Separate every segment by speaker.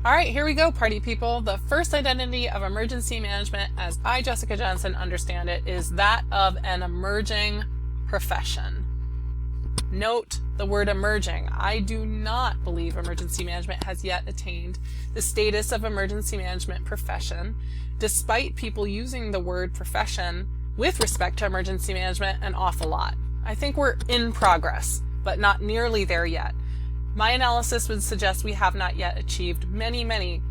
Speaker 1: All right, here we go, party people. The first identity of emergency management, as I, Jessica Jensen, understand it, is that of an emerging profession. Note the word emerging. I do not believe emergency management has yet attained the status of emergency management profession, despite people using the word profession with respect to emergency management an awful lot. I think we're in progress, but not nearly there yet. My analysis would suggest we have not yet achieved many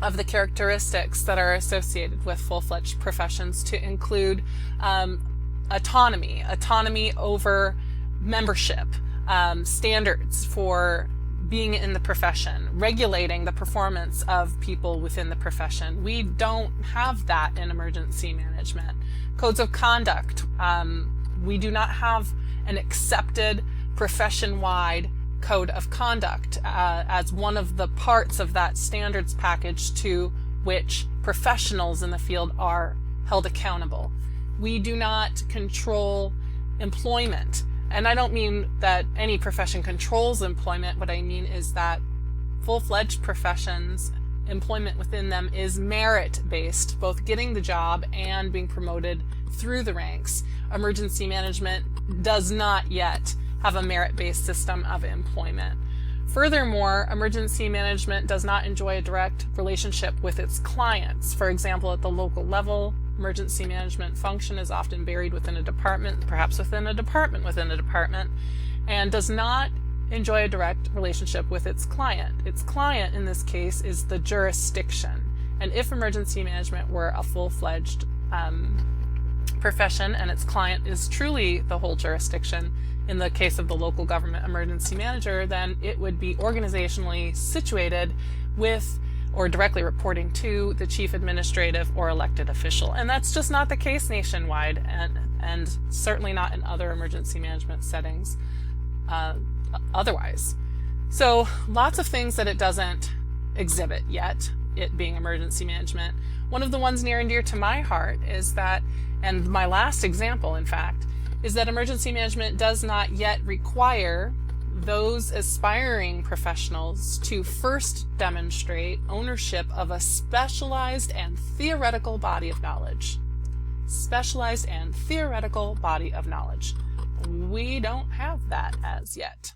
Speaker 1: of the characteristics that are associated with full-fledged professions, to include autonomy over membership, standards for being in the profession, regulating the performance of people within the profession. We don't have that in emergency management. Codes of conduct. We do not have an accepted profession-wide code of conduct as one of the parts of that standards package to which professionals in the field are held accountable. We do not control employment. And I don't mean that any profession controls employment. What I mean is that full-fledged professions, employment within them is merit-based, both getting the job and being promoted through the ranks. Emergency management does not yet have a merit-based system of employment. Furthermore, emergency management does not enjoy a direct relationship with its clients. For example, at the local level, emergency management function is often buried within a department, perhaps within a department within a department, and does not enjoy a direct relationship with its client. Its client, in this case, is the jurisdiction. And if emergency management were a full-fledged profession and its client is truly the whole jurisdiction, in the case of the local government emergency manager, then it would be organizationally situated with or directly reporting to the chief administrative or elected official. And that's just not the case nationwide, and certainly not in other emergency management settings otherwise. So lots of things that it doesn't exhibit yet, it being emergency management. One of the ones near and dear to my heart is that, and my last example in fact, is that emergency management does not yet require those aspiring professionals to first demonstrate ownership of a specialized and theoretical body of knowledge. Specialized and theoretical body of knowledge. We don't have that as yet.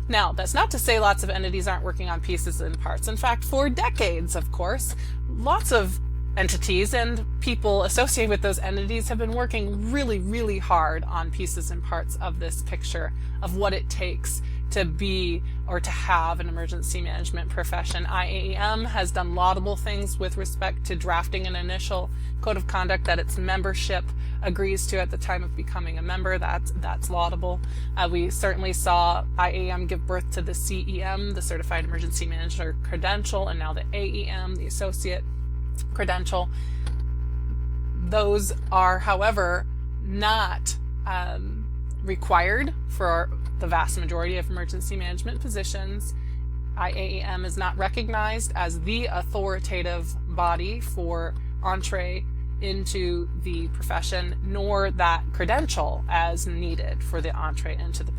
Speaker 1: Now, that's not to say lots of entities aren't working on pieces and parts. In fact, for decades, of course, lots of entities and people associated with those entities have been working really hard on pieces and parts of this picture of what it takes to be or to have an emergency management profession. IAEM has done laudable things with respect to drafting an initial code of conduct that its membership agrees to at the time of becoming a member. That's laudable. We certainly saw IAEM give birth to the CEM, the Certified Emergency Manager Credential, and now the AEM, the Associate Credential. Those are, however, not required for the vast majority of emergency management positions. IAEM is not recognized as the authoritative body for entree into the profession, nor that credential as needed for the entree into the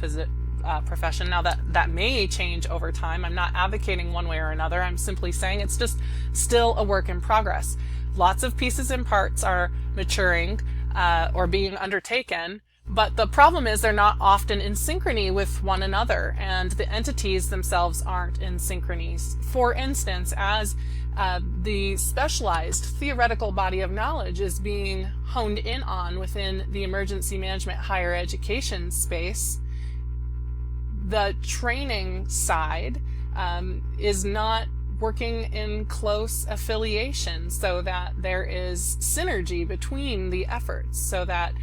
Speaker 1: profession. Now that may change over time. I'm not advocating one way or another. I'm simply saying it's just still a work in progress. Lots of pieces and parts are maturing or being undertaken, but the problem is they're not often in synchrony with one another, and the entities themselves aren't in synchrony. For instance, as the specialized theoretical body of knowledge is being honed in on within the emergency management higher education space, the training side is not working in close affiliation so that there is synergy between the efforts, so that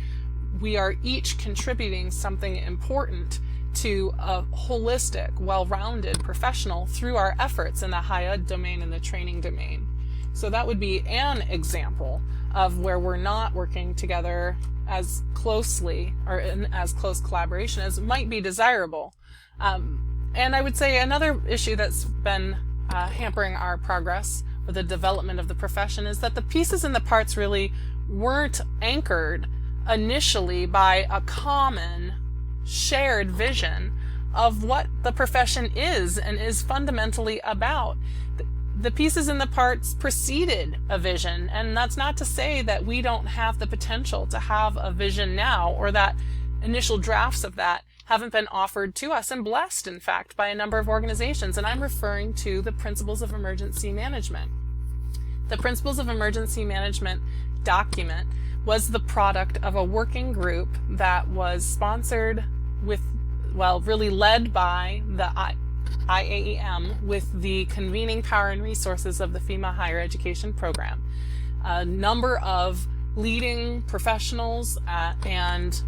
Speaker 1: we are each contributing something important to a holistic, well-rounded professional through our efforts in the higher ed domain and the training domain. So that would be an example of where we're not working together as closely or in as close collaboration as might be desirable. And I would say another issue that's been hampering our progress with the development of the profession is that the pieces and the parts really weren't anchored initially by a common shared vision of what the profession is and is fundamentally about. The pieces and the parts preceded a vision, and that's not to say that we don't have the potential to have a vision now, or that initial drafts of that haven't been offered to us and blessed, in fact, by a number of organizations. And I'm referring to the Principles of Emergency Management. The Principles of Emergency Management document was the product of a working group that was sponsored with, well, really led by the IAEM with the convening power and resources of the FEMA Higher Education Program. A number of leading professionals and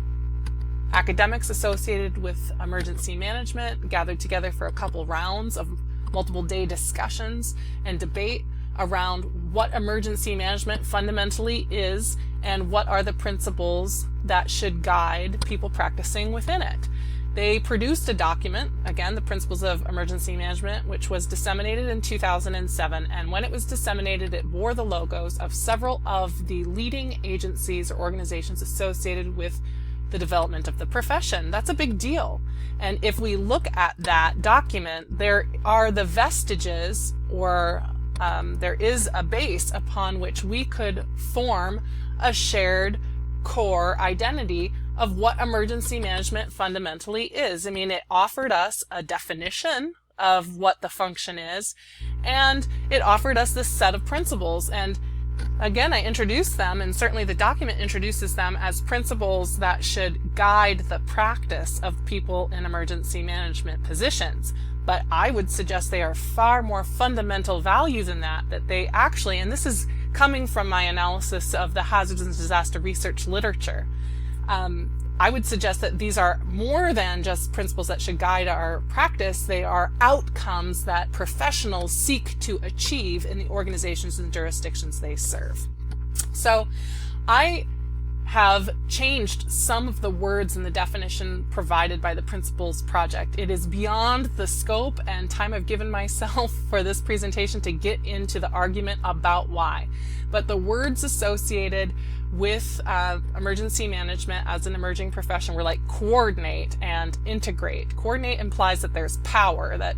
Speaker 1: academics associated with emergency management gathered together for a couple rounds of multiple day discussions and debate around what emergency management fundamentally is and what are the principles that should guide people practicing within it. They produced a document, again, the Principles of Emergency Management, which was disseminated in 2007. And when it was disseminated, it bore the logos of several of the leading agencies or organizations associated with the development of the profession. That's a big deal. And if we look at that document, there are the vestiges, or there is a base upon which we could form a shared core identity of what emergency management fundamentally is. I mean, it offered us a definition of what the function is, and it offered us this set of principles. And again, I introduced them, and certainly the document introduces them as principles that should guide the practice of people in emergency management positions. But I would suggest they are far more fundamental value than that they actually, and this is coming from my analysis of the hazards and disaster research literature, I would suggest that these are more than just principles that should guide our practice. They are outcomes that professionals seek to achieve in the organizations and jurisdictions they serve. So I have changed some of the words in the definition provided by the Principles Project. It is beyond the scope and time I've given myself for this presentation to get into the argument about why. But the words associated with emergency management as an emerging profession were like coordinate and integrate. Coordinate implies that there's power, that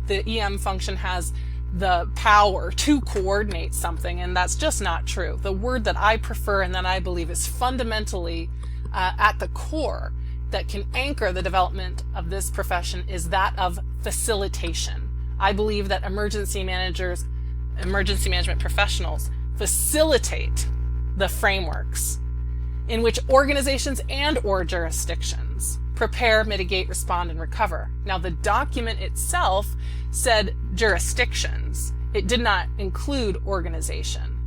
Speaker 1: the EM function has the power to coordinate something, and that's just not true. The word that I prefer and that I believe is fundamentally at the core that can anchor the development of this profession is that of facilitation. I believe that emergency management professionals facilitate the frameworks in which organizations and or jurisdictions prepare, mitigate, respond, and recover. Now, the document itself said jurisdictions. It did not include organization.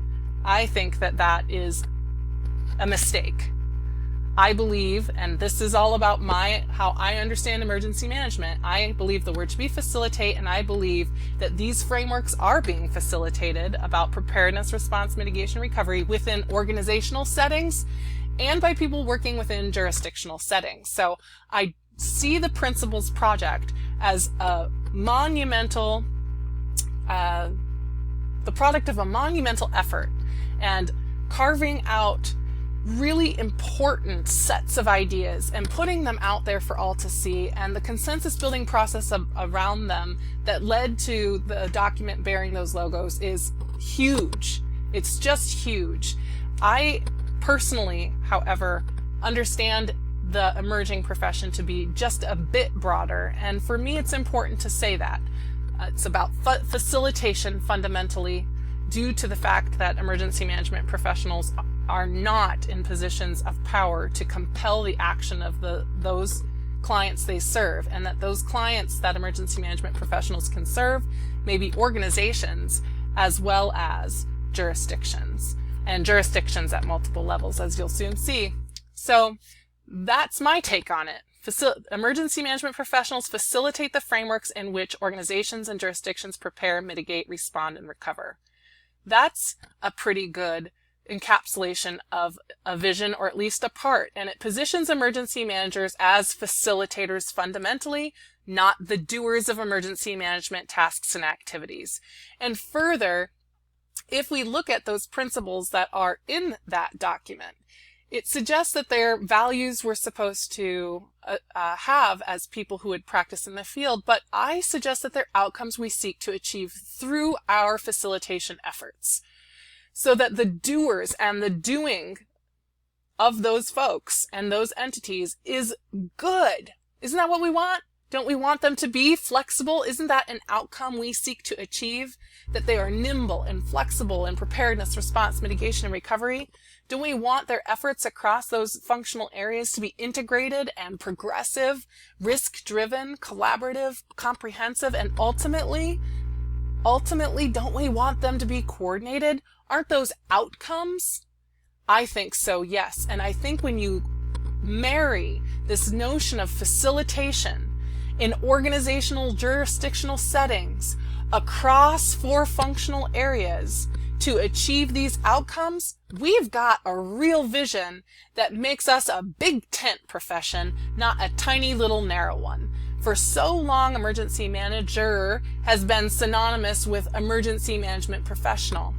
Speaker 1: I think that that is a mistake. I believe, and this is all about how I understand emergency management, I believe the word should be facilitate, and I believe that these frameworks are being facilitated about preparedness, response, mitigation, recovery within organizational settings and by people working within jurisdictional settings. So I see the Principles Project as a monumental, the product of a monumental effort, and carving out really important sets of ideas and putting them out there for all to see, and the consensus building process around them that led to the document bearing those logos is huge. It's just huge. I personally, however, understand the emerging profession to be just a bit broader, and for me it's important to say that. It's about facilitation fundamentally, due to the fact that emergency management professionals are not in positions of power to compel the action of those clients they serve, and that those clients that emergency management professionals can serve may be organizations as well as jurisdictions, and jurisdictions at multiple levels, as you'll soon see. So that's my take on it. Emergency management professionals facilitate the frameworks in which organizations and jurisdictions prepare, mitigate, respond, and recover. That's a pretty good encapsulation of a vision, or at least a part, and it positions emergency managers as facilitators fundamentally, not the doers of emergency management tasks and activities. And further, if we look at those principles that are in that document, It suggests that their values we're supposed to have as people who would practice in the field, but I suggest that they're outcomes we seek to achieve through our facilitation efforts, so that the doers and the doing of those folks and those entities is good. Isn't that what we want? Don't we want them to be flexible? Isn't that an outcome we seek to achieve? That they are nimble and flexible in preparedness, response, mitigation, and recovery? Don't we want their efforts across those functional areas to be integrated and progressive, risk-driven, collaborative, comprehensive, and ultimately, don't we want them to be coordinated? Aren't those outcomes? I think so, yes. And I think when you marry this notion of facilitation in organizational jurisdictional settings across 4 functional areas to achieve these outcomes, we've got a real vision that makes us a big tent profession, not a tiny little narrow one. For so long, emergency manager has been synonymous with emergency management professional.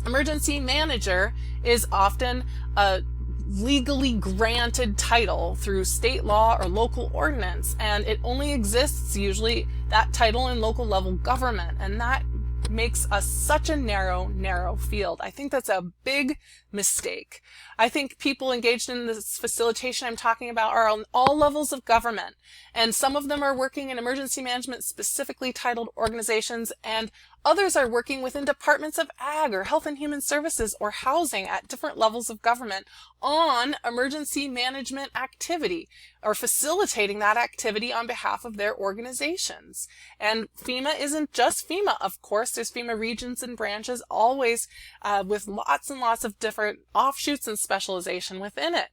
Speaker 1: Emergency manager is often a legally granted title through state law or local ordinance, and it only exists usually that title in local level government, and that makes us such a narrow field. I think that's a big mistake. I think people engaged in this facilitation I'm talking about are on all levels of government, and some of them are working in emergency management specifically titled organizations, and others are working within departments of ag or health and human services or housing at different levels of government on emergency management activity or facilitating that activity on behalf of their organizations. And FEMA isn't just FEMA, of course. There's FEMA regions and branches, always with lots and lots of different offshoots and specialization within it.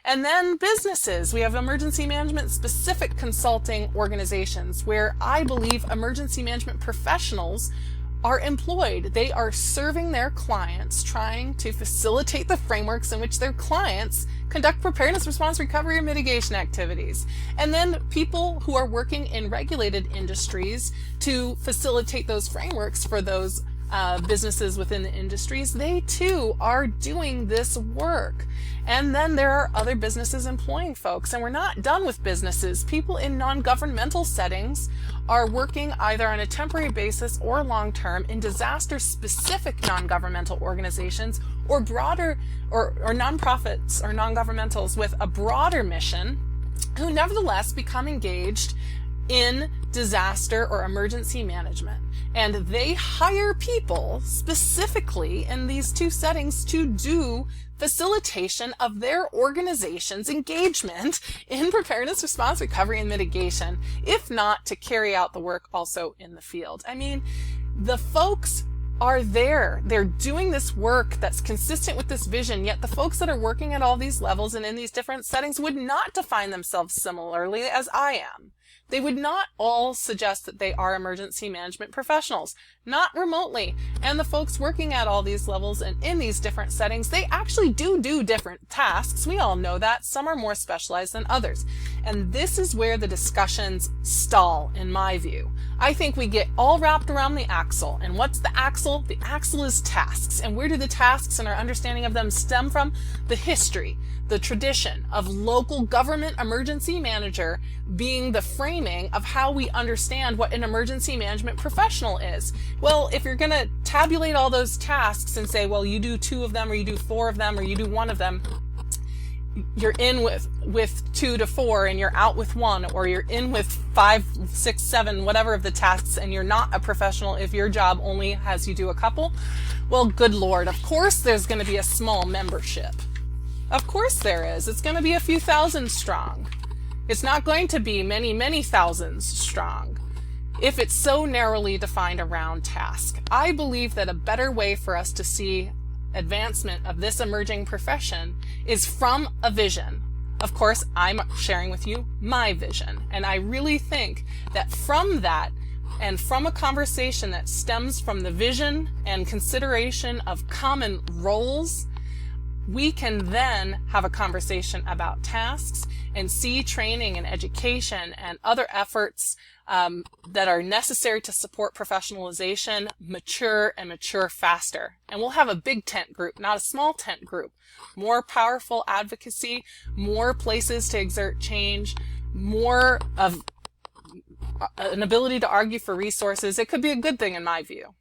Speaker 1: And then businesses. We have emergency management specific consulting organizations where I believe emergency management professionals are employed. They are serving their clients, trying to facilitate the frameworks in which their clients conduct preparedness, response, recovery, and mitigation activities. And then people who are working in regulated industries to facilitate those frameworks for those businesses within the industries, they too are doing this work. And then there are other businesses employing folks, and we're not done with businesses. People in non-governmental settings are working either on a temporary basis or long-term in disaster-specific non-governmental organizations or broader or nonprofits or non-governmentals with a broader mission who nevertheless become engaged in disaster or emergency management. And they hire people specifically in these 2 settings to do facilitation of their organization's engagement in preparedness, response, recovery, and mitigation, if not to carry out the work also in the field. I mean, the folks are there. They're doing this work that's consistent with this vision, yet the folks that are working at all these levels and in these different settings would not define themselves similarly as I am. They would not all suggest that they are emergency management professionals, not remotely. And the folks working at all these levels and in these different settings, they actually do different tasks. We all know that. Some are more specialized than others. And this is where the discussions stall, in my view. I think we get all wrapped around the axle. And what's the axle? The axle is tasks. And where do the tasks and our understanding of them stem from? The history, the tradition of local government emergency manager being the framing of how we understand what an emergency management professional is. Well, if you're going to tabulate all those tasks and say, well, you do 2 of them, or you do 4 of them, or you do 1 of them, you're in with 2 to 4 and you're out with 1, or you're in with 5, 6, 7, whatever of the tasks, and you're not a professional if your job only has you do a couple. Well, good Lord, of course there's going to be a small membership. Of course there is. It's going to be a few thousand strong. It's not going to be many, many thousands strong if it's so narrowly defined around task. I believe that a better way for us to see advancement of this emerging profession is from a vision. Of course, I'm sharing with you my vision, and I really think that from that and from a conversation that stems from the vision and consideration of common roles, we can then have a conversation about tasks and see training and education and other efforts that are necessary to support professionalization mature and mature faster. And we'll have a big tent group, not a small tent group. More powerful advocacy, more places to exert change, more of an ability to argue for resources. It could be a good thing in my view.